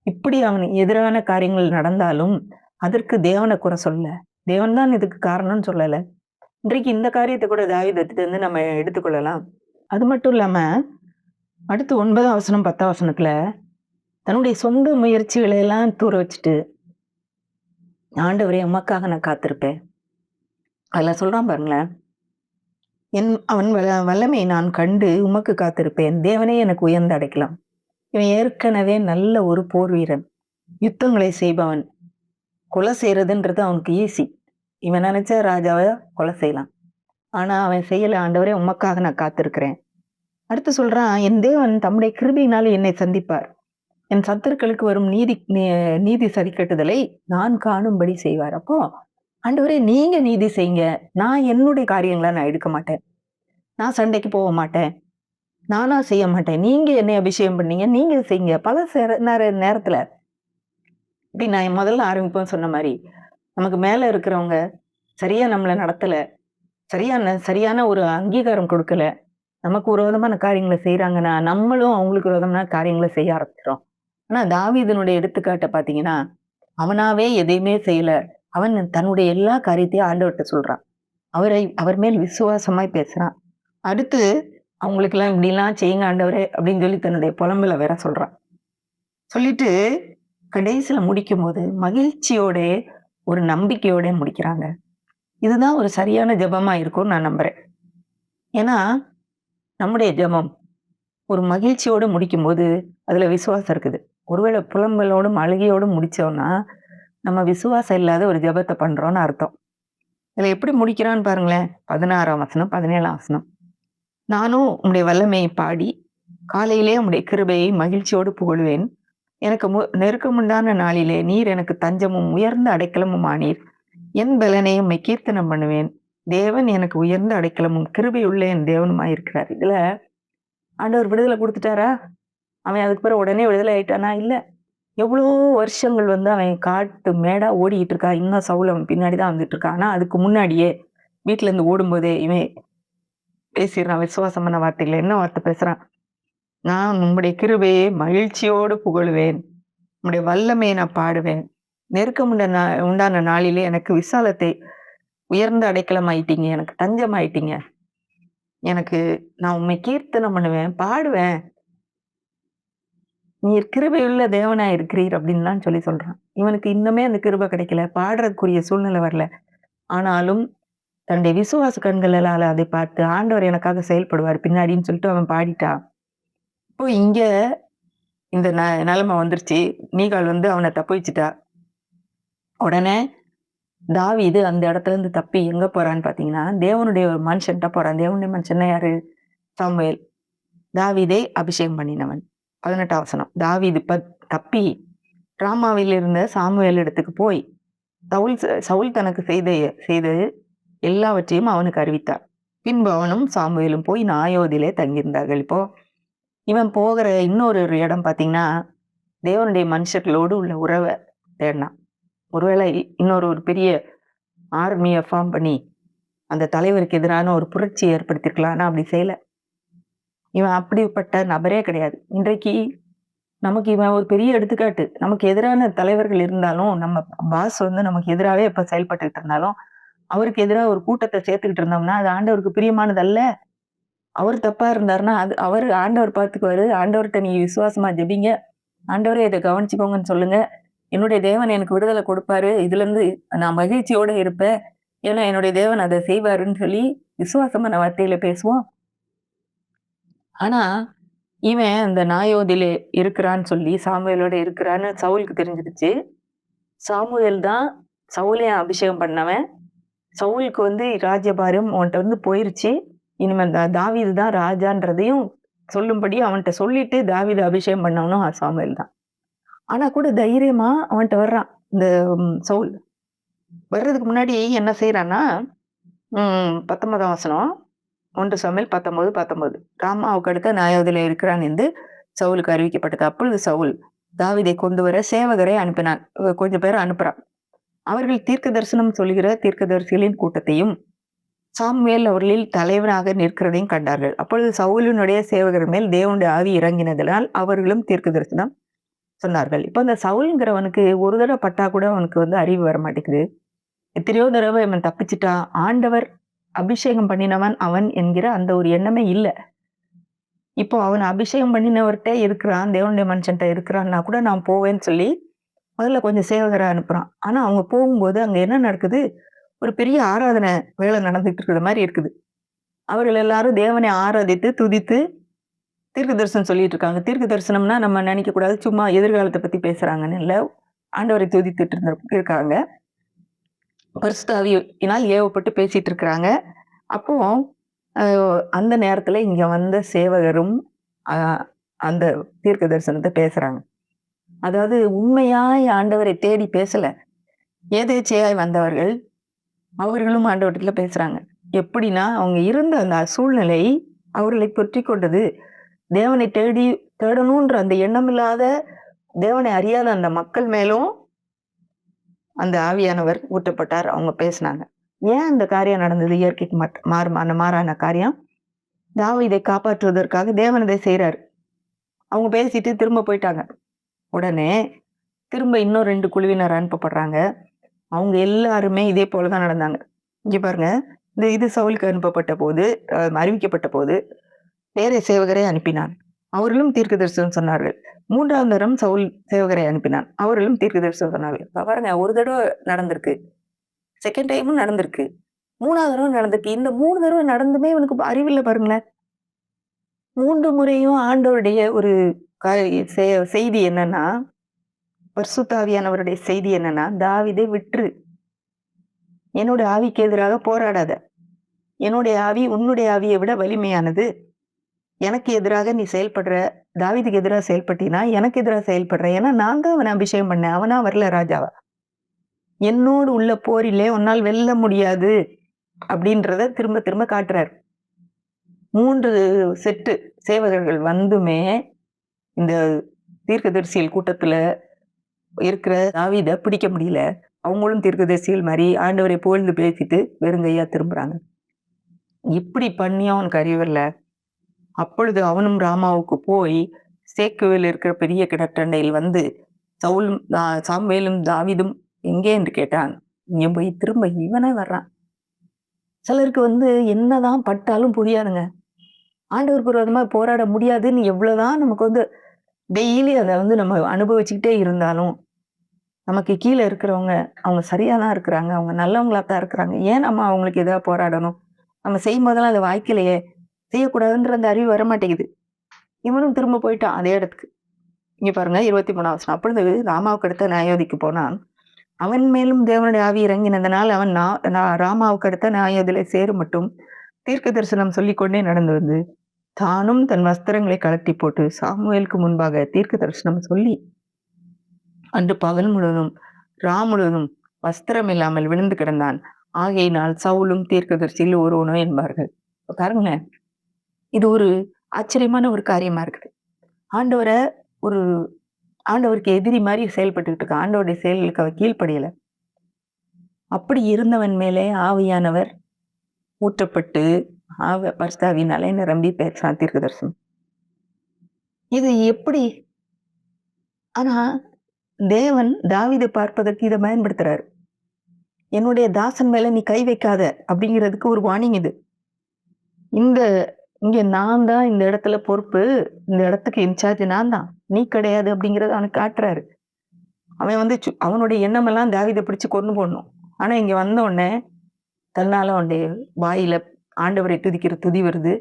இப்படி அவனுக்கு எதிரான காரியங்கள் நடந்தாலும், அதற்கு தேவன குறை சொல்லல. தேவன் தான் இதுக்கு காரணம்னு சொல்லல. இன்றைக்கு இந்த காரியத்த கூட தாவீதுகிட்டருந்து நம்ம எடுத்துக்கொள்ளலாம். அது மட்டும் இல்லாம, அடுத்து 9ஆம் வசனம், 10ஆம் வசனத்துல தன்னுடைய சொந்த முயற்சிகளை எல்லாம் தூர வச்சுட்டு, "ஆண்டவரே உமக்காக நான் காத்திருப்பேன்." அதுல சொல்றான் பாருங்களேன், அவன் வல்லமையை நான் கண்டு உமக்கு காத்திருப்பேன். தேவனே எனக்கு உயர்ந்த அடைக்கலம்." இவன் ஏற்கனவே நல்ல ஒரு போர் வீரன். யுத்தங்களை செய்பவன். கொலை செய்றதுன்றது அவனுக்கு ஈஸி. இவன் நினைச்சா ராஜாவ கொலை செய்யலாம். ஆனா அவன் செய்யல. "ஆண்டவரே உமக்காக நான் காத்திருக்கிறேன்." அடுத்து சொல்றான், "என் தேவன் தம்முடைய கிருபையினாலே என்னை சந்திப்பார். என் சத்துருக்களுக்கு வரும் நீதி சரிக்கட்டுதலை நான் காணும்படி செய்வார்." அப்போ, "ஆண்டவரே நீங்க நீதி செய்யுங்க. நான் என்னுடைய காரியங்கள நான் எடுக்க மாட்டேன். நான் சண்டைக்கு போக மாட்டேன். நானா செய்ய மாட்டேன். நீங்க என்னை அபிஷேகம் பண்ணீங்க. நீங்க செய்யுங்க." பல நேரத்துல இப்படி நான் முதல்ல ஆரம்பிப்போம் சொன்ன மாரி, நமக்கு மேல இருக்கிறவங்க சரியா நம்மள நடத்தல. சரியான ஒரு அங்கீகாரம் கொடுக்கல. நமக்கு விரோதமான காரியங்கள செய்றாங்கன்னா, நம்மளும் அவங்களுக்கு விரோதமான காரியங்கள செய்ய ஆரம்பிச்சுட்டோம். ஆனா தாவீதுனுடைய எடுத்துக்காட்ட பார்த்தீங்கன்னா, அவனாவே எதையுமே செய்யல. அவன் தன்னுடைய எல்லா காரியத்தையும் ஆண்டவர்ட்ட சொல்றான். அவர் மேல் விசுவாசமாய் பேசுறான். அடுத்து அவங்களுக்கெல்லாம் இப்படிலாம் செய்யுங்க ஆண்டவரே அப்படின்னு சொல்லி தன்னுடைய புலம்பல வேற சொல்றான். சொல்லிட்டு கடைசியில முடிக்கும்போது மகிழ்ச்சியோட, ஒரு நம்பிக்கையோட முடிக்கிறாங்க. இதுதான் ஒரு சரியான ஜெபமா இருக்கும்னு நான் நம்புறேன். ஏன்னா, நம்முடைய ஜெபம் ஒரு மகிழ்ச்சியோட முடிக்கும்போது, அதுல விசுவாசம் இருக்குது. ஒருவேளை புலம்பலோடும், அழுகையோடும் முடிச்சோம்னா, நம்ம விசுவாசம் இல்லாத ஒரு ஜெபத்த பண்றோம்னு அர்த்தம். இதுல எப்படி முடிக்கிறான்னு பாருங்களேன். 16ஆம் வசனம், 17ஆம் வசனம். "நானும் உம்முடைய வல்லமையை பாடி, காலையிலே உம்முடைய கிருபையை மகிழ்ச்சியோடு புகழுவேன். எனக்கு நெருக்கமுண்டான நாளிலே நீர் எனக்கு தஞ்சமும், உயர்ந்த அடைக்கலமும் ஆனீர். என் பலனையும் உம்மை கீர்த்தனம் பண்ணுவேன். தேவன் எனக்கு உயர்ந்த அடைக்கலமும், கிருபையுள்ள என் தேவனுமாய் இருக்கிறார்." இதுல ஆண்டவர் விடுதலை குடுத்துட்டாரா? அவன் அதுக்கு பிறகு உடனே விடுதலை ஆயிட்டானா? இல்ல. எவ்வளோ வருஷங்கள் அவன் காட்டு மேடா ஓடிக்கிட்டு இருக்கான். இன்னும் சவுல் அவன் பின்னாடி தான் வந்துட்டு இருக்கான். ஆனா அதுக்கு முன்னாடியே வீட்ல இருந்து ஓடும்போதே இவன் பேசிடுறான் விசுவாசமான வார்த்தைகள. என்ன வார்த்தை பேசுறான்? "நான் உம்முடைய கிருபையை மகிழ்ச்சியோடு புகழுவேன். உம்முடைய வல்லமையை நான் பாடுவேன். நெருக்கம் உண்டான நாளிலே எனக்கு விசாலத்தை உயர்ந்த அடைக்கலம் ஆயிட்டீங்க. எனக்கு தஞ்சம் ஆயிட்டீங்க. நான் உம்மை கீர்த்தனம் பண்ணுவேன், பாடுவேன். நீர் கிருபையுள்ள தேவனா இருக்கிறீர்." அப்படின்லாம் சொல்றான். இவனுக்கு இன்னுமே அந்த கிருபை கிடைக்கல. பாடுறதுக்குரிய சூழ்நிலை வரல. ஆனாலும் தன்னுடைய விசுவாச கண்களால அதை பார்த்து ஆண்டவர் எனக்காக செயல்படுவார் பின்னாடின்னு சொல்லிட்டு அவன் பாடிட்டான். இப்போ இங்க இந்த நிலைமை வந்துருச்சு. மீகாள் அவன தப்புவிச்சுட்டா. உடனே தாவீது அந்த இடத்துல இருந்து தப்பி எங்க போறான்னு பாத்தீங்கன்னா, தேவனுடைய ஒரு மனுஷன்ட்ட போறான். தேவனுடைய மனுஷன்னா யாரு? சாமுவேல். தாவீதை அபிஷேகம் பண்ணினவன். 18ஆம் வசனம். தாவீது தப்பி ராமாவில் இருந்த சாமுவேல் இடத்துக்கு போய் சவுல் தனக்கு செய்த எல்லாவற்றையும் அவனுக்கு அறிவித்தார். பின்பு அவனும் சாமுவேலும் போய் நாயோதிலே தங்கியிருந்தார்கள். இப்போ இவன் போகிற இன்னொரு இடம் பாத்தீங்கன்னா, தேவனுடைய மனுஷர்களோடு உள்ள உறவை தேடினான். ஒருவேளை ஒரு பெரிய ஆர்மியை ஃபார்ம் பண்ணி அந்த தலைவருக்கு எதிரான ஒரு புரட்சி ஏற்படுத்திருக்கலாம். ஆனா அப்படி செய்யல. இவன் அப்படிப்பட்ட நபரே கிடையாது. இன்றைக்கு நமக்கு இவன் ஒரு பெரிய எடுத்துக்காட்டு. நமக்கு எதிரான தலைவர்கள் இருந்தாலும், நம்ம பாஸ் நமக்கு எதிராவே எப்ப செயல்பட்டுட்டு இருந்தாலும், அவருக்கு எதிரா ஒரு கூட்டத்த சேர்த்துக்கிட்டு இருந்தோம்னா, அது ஆண்டவருக்கு பிரியமானது அல்ல. அவர் தப்பா இருந்தாருன்னா, அது ஆண்டவர் பார்த்துக்குவாரு. ஆண்டவர்ட்ட நீ விசுவாசமா ஜெபிங்க. ஆண்டவரே இத கவனிச்சுக்கோங்கன்னு சொல்லுங்க. என்னுடைய தேவன் எனக்கு விடுதலை கொடுப்பாரு. இதுலருந்து நான் மகிழ்ச்சியோட இருப்பேன். ஏன்னா என்னுடைய தேவன் அத செய்வாருன்னு சொல்லி விசுவாசமான வார்த்தையில பேசுவோம். ஆனா, இவன் அந்த நாயோதிலே இருக்கிறான்னு சொல்லி, சாமுவேலோட இருக்கிறான்னு சவுலுக்கு தெரிஞ்சிருச்சு. சாமுவேல் தான் சவுலையும் அபிஷேகம் பண்ணவன். சவுலுக்கு வந்து ராஜ்யபாரம் உன்கிட்ட வந்து போயிருச்சு. இனிமேல் தாவீது தான் ராஜான்றதையும் சொல்லும்படி அவன்கிட்ட சொல்லிட்டு தாவீத அபிஷேகம் பண்ணவனும் சாமுவேல் தான். ஆனா கூட தைரியமா அவன்கிட்ட வர்றான். இந்த சவுல். வர்றதுக்கு முன்னாடி என்ன செய்றான்னா, 19ஆம் வசனம். 1 சாமுவேல் 19:19. ராமாவுக்கு அடுத்த நாயோதிலே இருக்கிறான் என்று சவுலுக்கு அறிவிக்கப்பட்டது. அப்பொழுது சவுல் தாவீதை கொண்டு வர சேவகரை அனுப்பினான். கொஞ்சம் பேரை அனுப்புறான். அவர்கள் தீர்க்க தரிசனம் சொல்லுகிற தீர்க்கதரிசிகளின் கூட்டத்தையும் சாமுவேல் அவர்களில் தலைவனாக நிற்கிறதையும் கண்டார்கள். அப்பொழுது சவுலினுடைய சேவகர் மேல் தேவனுடைய ஆவி இறங்கினதினால் அவர்களும் தீர்க்க தரிசனம் சொன்னார்கள். இப்ப அந்த சவுல்ங்கிறவனுக்கு ஒரு தடவை பட்டா கூட அவனுக்கு வந்து அறிவு வர மாட்டேங்குது. எத்தனையோ தடவை இவன் தப்பிச்சுட்டான். ஆண்டவர் அபிஷேகம் பண்ணினவன் அவன் என்கிற அந்த ஒரு எண்ணமே இல்ல. இப்போ அவன் அபிஷேகம் பண்ணினவர்கிட்ட இருக்கிறான், தேவனுடைய மனுஷன்ட்ட இருக்கிறான்னா கூட நான் போவேன்னு சொல்லி முதல்ல கொஞ்சம் சேவகரை அனுப்புறான். ஆனா அவங்க போகும்போது அங்க என்ன நடக்குது? ஒரு பெரிய ஆராதனை வேலை நடந்துட்டு இருக்கிற மாதிரி இருக்குது. அவர்கள் எல்லாரும் தேவனை ஆராதித்து துதித்து தீர்க்க தரிசனம் சொல்லிட்டு இருக்காங்க. தீர்க்க தரிசனம்னா நம்ம நினைக்க கூடாது சும்மா எதிர்காலத்தை பத்தி பேசுறாங்கன்னு இல்ல. ஆண்டவரை துதித்துட்டு இருக்காங்க. பரிசுத்த ஆவியினால் ஏவப்பட்டு பேசிட்டு இருக்கிறாங்க. அப்போ அந்த நேரத்துல இங்க வந்த சேவகரும் அந்த தீர்க்க தரிசனத்தை பேசுறாங்க. அதாவது உண்மையாய் ஆண்டவரை தேடி பேசல. எதேச்சையாய் வந்தவர்கள் அவர்களும் ஆண்டவர்கிட்ட பேசுறாங்க. எப்படின்னா அவங்க இருந்த அந்த சூழ்நிலை அவர்களை தொற்றி கொண்டது. தேவனை தேடணுன்ற அந்த எண்ணம் இல்லாத, தேவனை அறியாத அந்த மக்கள் மேலும் அந்த ஆவியானவர் ஊற்றப்பட்டார். அவங்க பேசினாங்க. ஏன் அந்த காரியம் நடந்தது? இயற்கைக்கு மாறான காரியம். தாவீதை காப்பாற்றுவதற்காக தேவன் இதை செய்யறாரு. அவங்க பேசிட்டு திரும்ப போயிட்டாங்க. உடனே திரும்ப இன்னும் 2 குழுவினர் அனுப்பப்படுறாங்க. அவங்க எல்லாருமே இதே போலதான் நடந்தாங்க. இங்க பாருங்க, இது சவுலுக்கு அனுப்பப்பட்ட போது, அறிவிக்கப்பட்ட போது வேற சேவகரை அனுப்பினான். அவர்களும் தீர்க்க தரிசனம் சொன்னார்கள். 3ஆம் தரம் சவுல் சேவகரை அனுப்பினான். அவர்களும் தீர்க்க தரிசனம் சொன்னார்கள். பாருங்க, ஒரு தடவை நடந்திருக்கு, செகண்ட் டைமும் நடந்திருக்கு, 3ஆவது தடவை நடந்திருக்கு. இந்த 3 தடவை நடந்துமே இவனுக்கு அறிவில்லை பாருங்களேன். 3 முறையும் ஆண்டவருடைய ஒரு செய்தி என்னன்னா, பரிசுத்த ஆவியானவருடைய செய்தி என்னன்னா, தாவீதை விட்டுரு, என்னுடைய ஆவிக்கு எதிராக போராடாத, என்னுடைய ஆவி உன்னுடைய ஆவியை விட வலிமையானது. எனக்கு எதிராக நீ செயல்படுற, தாவீதுக்கு எதிராக செயல்பட்டினா எனக்கு எதிராக செயல்படுற. ஏன்னா நான் தான் அவனை அபிஷேகம் பண்ணேன், அவனா வரல ராஜாவா. என்னோடு உள்ள போரிலே உன்னால் வெல்ல முடியாது அப்படின்றத திரும்ப திரும்ப காட்டுறாரு. 3 செட்டு சேவகர்கள் வந்துமே இந்த தீர்க்கதரிசிகள் கூட்டத்துல இருக்கிற தாவீதை பிடிக்க முடியல. அவங்களும் தீர்க்கதரிசிகள் மாதிரி ஆண்டவரை புகழ்ந்து பேசிட்டு வெறுங்கையா திரும்புறாங்க. இப்படி பண்ணியும் அவனுக்கு அறிவில்ல. அப்பொழுது அவனும் ராமாவுக்கு போய் சேக்குவேல் இருக்கிற பெரிய கிணற்றண்டையில் வந்து சவுலும் சாமுவேலும் தாவீதும் எங்கே என்று கேட்டான். இங்க போய் திரும்ப இவனே வர்றான். சிலருக்கு வந்து என்னதான் பட்டாலும் புரியாதுங்க. ஆண்டவருக்கு விரோதமா போராட முடியாதுன்னு எவ்வளவுதான் நமக்கு வந்து டெய்லி அதை வந்து நம்ம அனுபவிச்சுக்கிட்டே இருந்தாலும், நமக்கு கீழே இருக்கிறவங்க அவங்க சரியா தான் இருக்கிறாங்க, அவங்க நல்லவங்களா தான் இருக்கிறாங்க, ஏன் நம்ம அவங்களுக்கு எதாவது போராடணும்? நம்ம செய்யும் போதெல்லாம் அதை வாய்க்கலையே, செய்யக்கூடாதுன்ற அந்த அறிவு வர மாட்டேங்குது. இவனும் திரும்ப போயிட்டான் அதே இடத்துக்கு. இங்க பாருங்க 23ஆம் வசனம். அப்பொழுது ராமாவுக்கு அடுத்த நாயோதிக்கு போனான். அவன் மேலும் தேவனுடைய ஆவி இறங்கினதனால் அவன் ராமாவுக்கு அடுத்த நாயோதிலே சேரும் மட்டும் தீர்க்க தரிசனம் சொல்லிக்கொண்டே நடந்து வந்து தானும் தன் வஸ்திரங்களை கழட்டி போட்டு சாமுவேலுக்கு முன்பாக தீர்க்க தரிசனம் சொல்லி அன்று பகல் முழுவதும் முழுவதும் வஸ்திரம் இல்லாமல் விழுந்து கிடந்தான். ஆகையினால் சவுலும் தீர்க்கதரிசியில் ஒருவனோ என்பார்கள். பாருங்களேன், இது ஒரு ஆச்சரியமான ஒரு காரியமா இருக்குது. ஆண்டவருக்கு எதிரி மாதிரி செயல்பட்டுக்கிட்டு இருக்க, ஆண்டவருடைய செயல்களுக்கு அவ கீழ்ப்படியல. அப்படி இருந்தவன் மேலே ஆவியானவர் ஊற்றப்பட்டு பரிசுத்தாவியினாலே நிரம்பி பேசுறான் தீர்க்க தரிசனம். இது எப்படி? ஆனா தேவன் தாவீதை பார்ப்பதற்கு இதை பயன்படுத்துறாரு. என்னுடைய தாசன் மேல நீ கை வைக்காத அப்படிங்கிறதுக்கு ஒரு வார்னிங் இது. இங்க நான் தான் இந்த இடத்துல பொறுப்பு, இந்த இடத்துக்கு இன்சார்ஜ் நான் தான், நீ கிடையாது அப்படிங்கறத அவனுக்கு காட்டுறாரு. அவன் வந்து அவனுடைய எண்ணம் எல்லாம் தாவீதை பிடிச்சு கொண்டு போடணும். ஆனா இங்க வந்த உடனே தன்னால அவனுடைய வாயில ஆண்டவரை துதிக்கிற துதி வருது.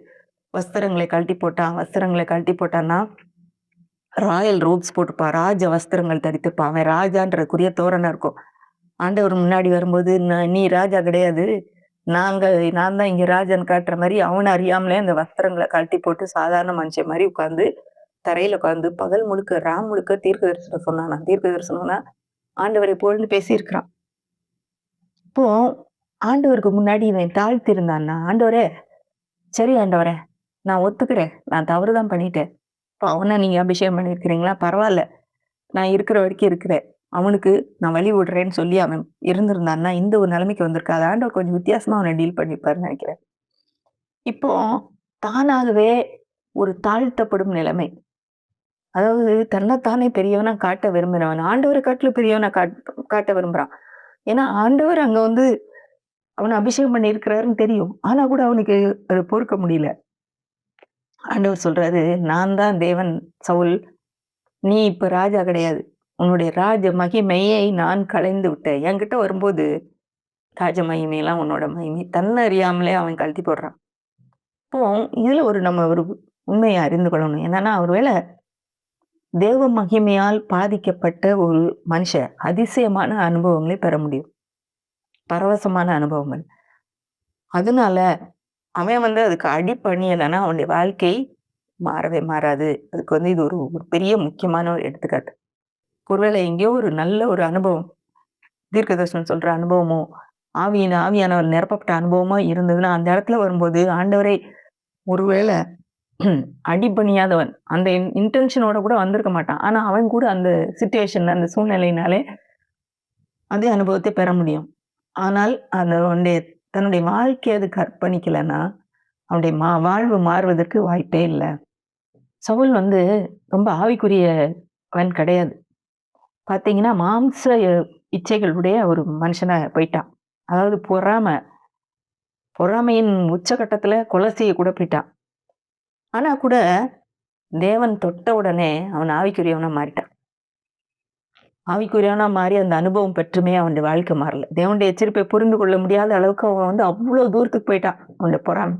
வஸ்திரங்களை கழட்டி போட்டான்னா ராயல் ரோப்ஸ் போட்டுப்பா, ராஜ வஸ்திரங்கள் தரித்திருப்பான். அவன் ராஜான்றதுக்குரிய தோரணம் இருக்கும். ஆண்டவர் முன்னாடி வரும்போது, நீ ராஜா கிடையாது. நான் தான் இங்க ராஜான்னு காட்டுற மாரி, அவன அறியாமலே அந்த வஸ்திரங்கள கழட்டி போட்டு சாதாரண மனுஷன் மாரி உட்கார்ந்து, தரையில உட்கார்ந்து பகல் முழுக்க, முழுக்க தீர்க்க தரிசனம் சொன்னானாம். தீர்க்க தரிசனம்னா, ஆண்டவரை புகழ்ந்து பேசியிருக்கிறான். இப்போ ஆண்டவருக்கு முன்னாடி இவன் தாழ்த்தி இருந்தான்னா, "ஆண்டவரே, சரி ஆண்டவரே, நான் ஒத்துக்கிறேன். நான் தவறு தான் பண்ணிட்டேன். இப்ப அவன நீங்க அபிஷேகம் பண்ணியிருக்கிறீங்களா? பரவால்ல. நான் இருக்கிற வரைக்கும் இருக்கிறேன். அவனுக்கு நான் வழி விடுறேன்னு சொல்லி அவன் இருந்திருந்தான்னா, இந்த ஒரு நிலைமைக்கு வந்திருக்காது. ஆண்டவர் கொஞ்சம் வித்தியாசமா அவன டீல் பண்ணியிருப்பாருன்னு நெனைக்கிறேன். இப்போ தானாகவே ஒரு தாழ்த்தப்படும் நிலைமை. அதாவது தன்னைத்தானே பெரியவனா காட்ட விரும்புறவன், ஆண்டவர காட்டிலும் பெரியவனா காட்ட விரும்புறான். ஏன்னா, ஆண்டவர் அங்க வந்து அவன அபிஷேகம் பண்ணியிருக்கிறாருன்னு தெரியும். ஆனா கூட அவனுக்கு அத பொறுக்க முடியல. ஆண்டவர் சொல்றாரு, "நான் தான் தேவன் சவுல். நீ இப்ப ராஜா கிடையாது. உன்னுடைய ராஜ மகிமையை நான் களைந்து விட்டேன்." என்கிட்ட வரும்போது ராஜ மகிமைலாம் உன்னோட மகிமை. தன்ன அறியாமலே அவன் கழட்டி போடுறான். இப்போ இதுல நம்ம ஒரு உண்மைய அறிந்து கொள்ளணும். என்னன்னா, ஒருவேள தேவ மகிமையால் பாதிக்கப்பட்ட ஒரு மனுஷன் அதிசயமான அனுபவங்களை பெற முடியும். பரவசமான அனுபவங்கள். அதனால அவன் வந்து அதுக்கு அடிபணியலன்னா அவனுடைய வாழ்க்கை மாறவே மாறாது. அதுக்கு வந்து இது ஒரு ஒரு பெரிய முக்கியமான ஒரு எடுத்துக்காட்டு. ஒருவேளை எங்கேயோ ஒரு நல்ல ஒரு அனுபவம், தீர்க்கதரிசனம் சொல்ற அனுபவமோ, ஆவியானவர் நிரப்பப்பட்ட அனுபவமோ இருந்ததுன்னா, அந்த இடத்துல வரும்போது ஆண்டவரே ஒருவேள அடிபணியாதவன். அந்த இன்டென்ஷனோட கூட வந்திருக்க மாட்டான். ஆனா அவன் கூட அந்த சிச்சுவேஷன், அந்த சூழ்நிலையினாலே அதே அனுபவத்தை பெற முடியும். ஆனால் அவனுடைய தன்னுடைய வாழ்க்கைய அதுக்கு அர்ப்பணிக்கலன்னா, அவனுடைய வாழ்வு மாறுவதற்கு வாய்ப்பே இல்ல. சவுல் வந்து ரொம்ப ஆவிக்குரியவன் கிடையாது. பார்த்தீங்கன்னா, மாம்ச இச்சைகளுடைய ஒரு மனுஷனா போயிட்டான். அதாவது பொறாமையின் உச்சகட்டத்துல கொலை செய்ய கூட போயிட்டான். ஆனா கூட தேவன் தொட்ட உடனே அவன் ஆவிக்குரியவனா மாறிட்டான். ஆவிக்குரியவனா மாறி அந்த அனுபவம் பெற்றுமே அவனுடைய வாழ்க்கை மாறல. தேவனுடைய எச்சரிப்பை புரிந்து கொள்ள முடியாத அளவுக்கு அவன் வந்து அவ்ளோ தூரத்துக்கு போயிட்டான். அவனுடைய பொறாமை.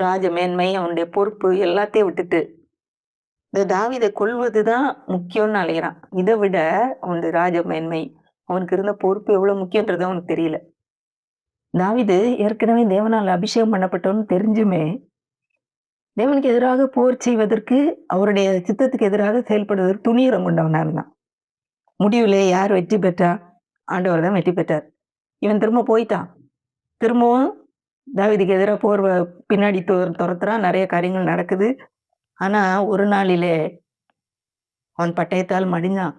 ராஜ மேன்மை, அவனுடைய பொறுப்பு எல்லாத்தையும் விட்டுட்டு, இந்த தாவீத கொல்வதுதான் முக்கியம்னு அலையறான். இத விட அவனுடைய ராஜ மேன்மை, அவனுக்கு இருந்த பொறுப்பு எவ்வளவு முக்கியன்றது அவனுக்கு தெரியல. தாவீது ஏற்கனவே தேவனால் அபிஷேகம் பண்ணப்பட்டவன்னு தெரிஞ்சுமே, தேவனுக்கு எதிராக போர் செய்வதற்கு, அவருடைய சித்தத்துக்கு எதிராக செயல்படுவதற்கு துணிகரம் கொண்டவனா இருந்தான். முடிவிலே யார் வெற்றி பெற்றா? ஆண்டவர் தான் வெற்றி பெற்றார். இவன் திரும்ப போயிட்டான். திரும்பவும் தாவீதுக்கு எதிரா போர் பின்னாடி தொரத்துறான். நெறைய காரியங்கள் நடக்குது. ஆனா, ஒரு நாளிலே அவன் பட்டயத்தால் மடிஞ்சான்.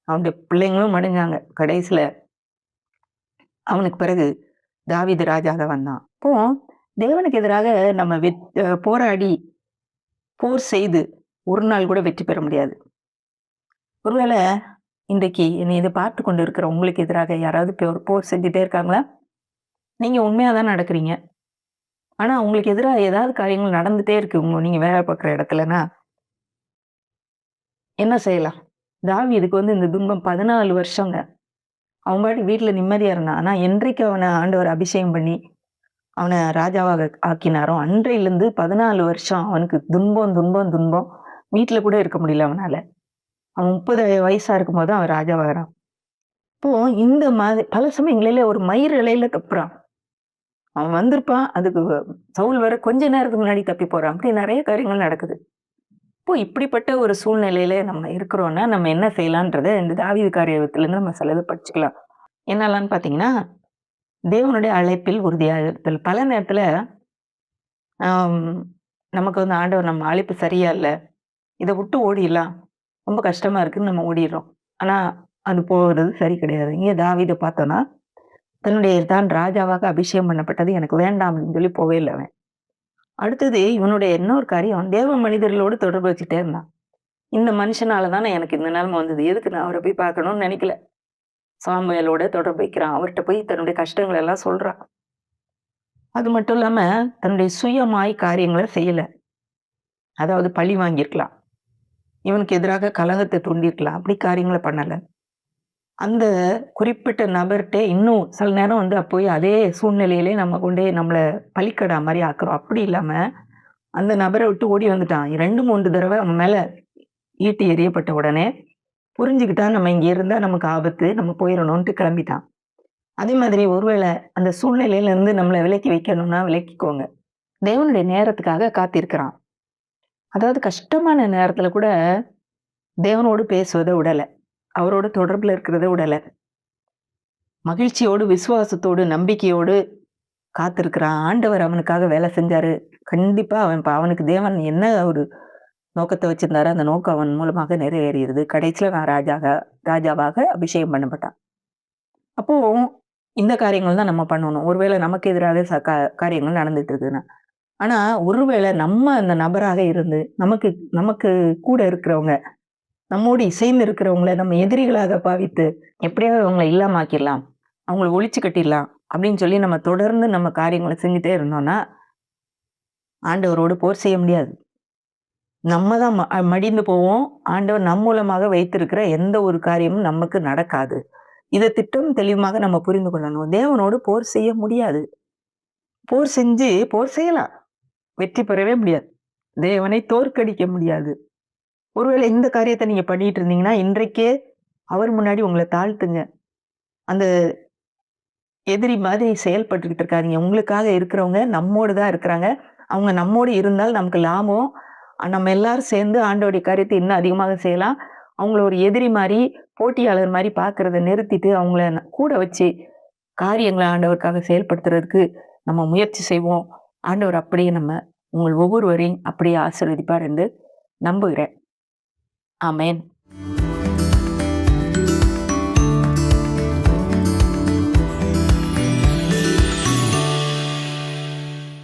அவனுடைய பிள்ளைங்களும் மடிஞ்சாங்க. கடைசில அவனுக்கு பிறகு தாவீது ராஜாக வந்தான். அப்போ தேவனுக்கு எதிராக நம்ம போராடி, போர் செய்து ஒரு நாள் கூட வெற்றி பெற முடியாது. ஒருவேள இன்றைக்கு என்னை இத பார்த்து கொண்டு இருக்கிற உங்களுக்கு எதிராக யாராவது போர் செஞ்சுட்டே இருக்காங்களா? நீங்க உண்மையா தான் நடக்கிறீங்க. ஆனா, உங்களுக்கு எதிரா ஏதாவது காரியங்கள் நடந்துட்டே இருக்கு. நீங்க வேலை பார்க்குற இடத்துலன்னா, என்ன செய்யலாம்? தாவீதுக்கு வந்து இந்த துன்பம் 14 வருஷங்க. அவன் பாட்டுக்கு வீட்ல நிம்மதியா இருந்தான். ஆனா, என்றைக்கு அவன ஆண்டவர் அபிஷேகம் பண்ணி, அவன ராஜாவாக ஆக்கினாரோ, அன்றையிலிருந்து 14 வருஷம் அவனுக்கு துன்பம், துன்பம், துன்பம். வீட்ல கூட இருக்க முடியல அவனால. அவன் 30 வயசா இருக்கும்போது அவன் ராஜாவாகுறான். இப்போ இந்த மாதிரி பல சமயங்களில ஒரு மயிர் இலையில தப்புறான். அவன் வந்திருப்பான். அதுக்கு சவுல் வேற கொஞ்ச நேரத்துக்கு முன்னாடி தப்பி போறான். அப்படி நெறைய காரியங்கள் நடக்குது. இப்போ இப்படிப்பட்ட ஒரு சூழ்நிலையில நம்ம இருக்கிறோம்னா, நம்ம என்ன செய்யலான்றத இந்த தாவீது காரியத்திலருந்து நம்ம சிலத படிச்சுக்கலாம். என்னலான்னு பார்த்தீங்கன்னா, தேவனுடைய அழைப்பில் உறுதியா இருத்தல். பல நேரத்துல ஆம் நமக்கு வந்து ஆண்டவர் நம்ம அழைப்பு சரியா இல்ல. இத விட்டு ஓடிர்லாம். ரொம்ப கஷ்டமா இருக்குன்னு நம்ம ஓடிர்றோம். ஆனா, அது போறது சரி கிடையாது. இங்க தாவீத பார்த்தோம்னா, தான் ராஜாவாக அபிஷேகம் பண்ணப்பட்டது எனக்கு வேண்டாம் அப்படின்னு சொல்லி போவே இல்ல அவன். அடுத்தது இவனுடைய இன்னொரு காரியம் தேவ மனிதர்களோடு தொடர்பு வச்சுட்டே இருந்தான். இந்த மனுஷனால தானே எனக்கு இந்த நிலைமை வந்தது. எதுக்கு நான் அவர போய் பார்க்கணும்னு நெனைக்கல. சாமுவேலோட தொடர்பு வைக்கிறான். அவர்ட்ட போய் தன்னுடைய கஷ்டங்கள எல்லாம் சொல்றான். அது மட்டும் இல்லாம, தன்னுடைய சுயமாய் காரியங்கள செய்யல. அதாவது பழி வாங்கியிருக்கலாம். இவனுக்கு எதிராக கலகத்த தூண்டியிருக்கலாம். அப்படி காரியங்கள பண்ணல. அந்த குறிப்பிட்ட நபர்ட்ட இன்னும் சில நேரம் வந்து போய் அதே சூழ்நிலையிலே நம்ம கொண்டே நம்மள பலிக்கடா மாரி ஆக்குறோம். அப்படி இல்லாம, அந்த நபர விட்டு ஓடி வந்துட்டான். 2, 3 தடவ அவன் மேல ஈட்டி எறியப்பட்ட உடனே, புரிஞ்சுக்கிட்டா நம்ம இங்க இருந்தா நமக்கு ஆபத்து. நம்ம போயிறணும்ன்ட்டு கிளம்பிட்டான். அதே மாதிரி ஒருவேளை அந்த சூழ்நிலையில இருந்து நம்மள விலக்கி வைக்கணும்னா விலக்கிக்கோங்க. தேவனுடைய நேரத்துக்காக காத்திருக்கிறான். அதாவது கஷ்டமான நேரத்துல கூட தேவனோடு பேசுவத விடல. அவரோட தொடர்புல இருக்கிறத விடல. மகிழ்ச்சியோடு, விசுவாசத்தோடு, நம்பிக்கையோடு காத்திருக்கிறான். ஆண்டவர் அவனுக்காக வேலை செஞ்சாரு. கண்டிப்பா அவனுக்கு தேவன் என்ன ஒரு நோக்கத்த வச்சிருந்தாரோ, அந்த நோக்கம் அவன் மூலமாக நிறைவேறியது. கடைசியில நான் ராஜாவாக அபிஷேகம் பண்ணப்பட்டான். அப்போ இந்த காரியங்கள் தான் நம்ம பண்ணணும். ஒருவேளை நமக்கு எதிராக காரியங்கள் நடந்துட்டு இருக்குதுன்னா. ஆனா, ஒருவேளை நம்ம அந்த நபராக இருந்து, நமக்கு நமக்கு கூட இருக்கிறவங்க, நம்மோடு இசைந்து இருக்கிறவங்கள நம்ம எதிரிகளாக பாவித்து, எப்படியாவது அவங்கள இல்லாம ஆக்கிடலாம். அவங்கள ஒழிச்சு கட்டிடலாம். அப்படின்னு சொல்லி நம்ம தொடர்ந்து நம்ம காரியங்கள செஞ்சுட்டே இருந்தோம்னா, ஆண்டவரோடு போர் செய்ய முடியாது. நம்ம தான் மடிந்து போவோம். ஆண்டவர் நம் மூலமாக வைத்திருக்கிற எந்த ஒரு காரியமும் நமக்கு நடக்காது. இத திட்டம் தெளிவாக நம்ம புரிந்து கொள்ளணும். தேவனோடு போர் செய்ய முடியாது. போர் செய்யலாம். வெற்றி பெறவே முடியாது. தேவனை தோற்கடிக்க முடியாது. ஒருவேளை இந்த காரியத்த நீங்க பண்ணிட்டு இருந்தீங்கன்னா, இன்றைக்கே அவர் முன்னாடி உங்கள தாழ்த்துங்க. அந்த எதிரி மாதிரி செயல்பட்டுக்கிட்டு இருக்காதீங்க. உங்களுக்காக இருக்கிறவங்க நம்மோடு தான் இருக்கிறாங்க. அவங்க நம்மோடு இருந்தால் நமக்கு லாபம். நம்ம எல்லாரும் சேர்ந்து ஆண்டவருடைய காரியத்தை இன்னும் அதிகமாக செய்யலாம். அவங்கள ஒரு எதிரி மாரி, போட்டியாளர் மாரி பார்க்கிறத நிறுத்திட்டு, அவங்கள கூட வச்சு காரியங்கள ஆண்டவருக்காக செயல்படுத்துறதுக்கு நம்ம முயற்சி செய்வோம். ஆண்டவர் அப்படியே உங்கள் ஒவ்வொருவரையும் அப்படியே ஆசீர்வதிப்பார் என்று நம்புகிறேன். ஆமென்.